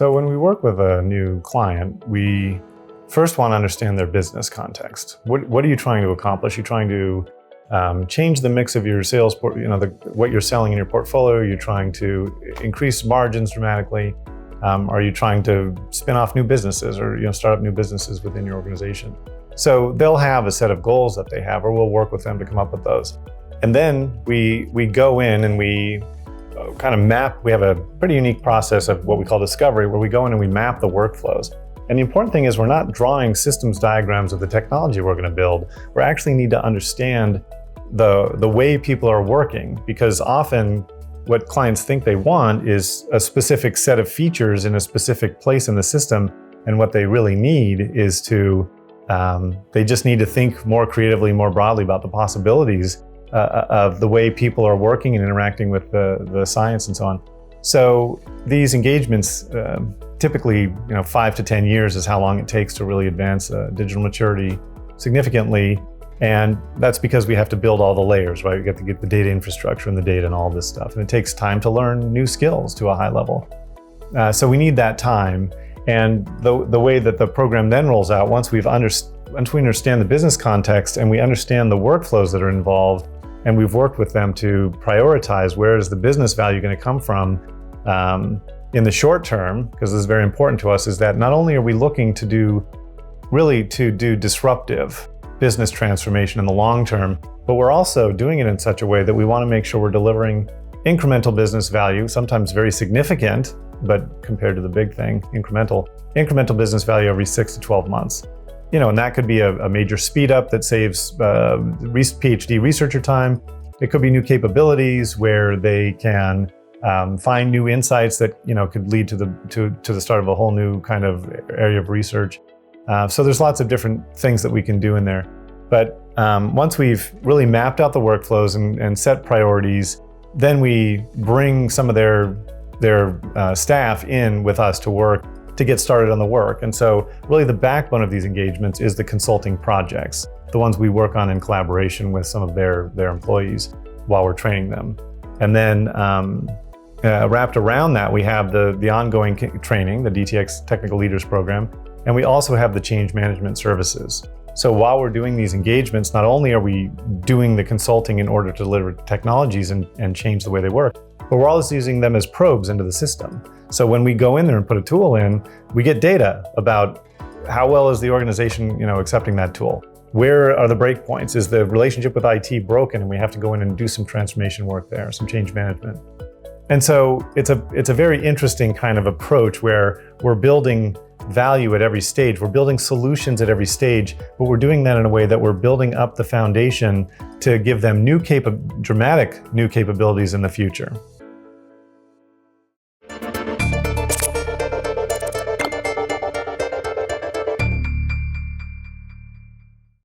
So when we work with a new client, we first want to understand their business context. What are you trying to accomplish? You're trying to change the mix of your sales, what you're selling in your portfolio. You're trying to increase margins dramatically. Are you trying to spin off new businesses or start up new businesses within your organization? So they'll have a set of goals that they have, or we'll work with them to come up with those. And then we go in and we kind of map. We have a pretty unique process of what we call discovery, where we go in and we map the workflows. And the important thing is we're not drawing systems diagrams of the technology we're going to build. We actually need to understand the way people are working, because often what clients think they want is a specific set of features in a specific place in the system. And what they really need is they just need to think more creatively, more broadly about the possibilities of the way people are working and interacting with the science and so on. So these engagements, typically 5 to 10 years is how long it takes to really advance digital maturity significantly. And that's because we have to build all the layers, right? We have to get the data infrastructure and the data and all this stuff. And it takes time to learn new skills to a high level. So we need that time. And the way that the program then rolls out, once we understand the business context and we understand the workflows that are involved, and we've worked with them to prioritize where is the business value going to come from in the short term, because this is very important to us, is that not only are we looking to do disruptive business transformation in the long term, but we're also doing it in such a way that we want to make sure we're delivering incremental business value, sometimes very significant, but compared to the big thing, incremental business value every 6 to 12 months. And that could be a major speed up that saves PhD researcher time. It could be new capabilities where they can find new insights that could lead to the start of a whole new kind of area of research. So there's lots of different things that we can do in there. But once we've really mapped out the workflows and set priorities, then we bring some of their staff in with us to work to get started on the work. And so really the backbone of these engagements is the consulting projects, the ones we work on in collaboration with some of their employees while we're training them. And then wrapped around that, we have the ongoing training, the DTX Technical Leaders Program, and we also have the change management services. So while we're doing these engagements, not only are we doing the consulting in order to deliver technologies and change the way they work, but we're also using them as probes into the system. So when we go in there and put a tool in, we get data about how well is the organization, accepting that tool. Where are the breakpoints? Is the relationship with IT broken and we have to go in and do some transformation work there, some change management? And so it's a very interesting kind of approach where we're building value at every stage. We're building solutions at every stage, but we're doing that in a way that we're building up the foundation to give them dramatic new capabilities in the future.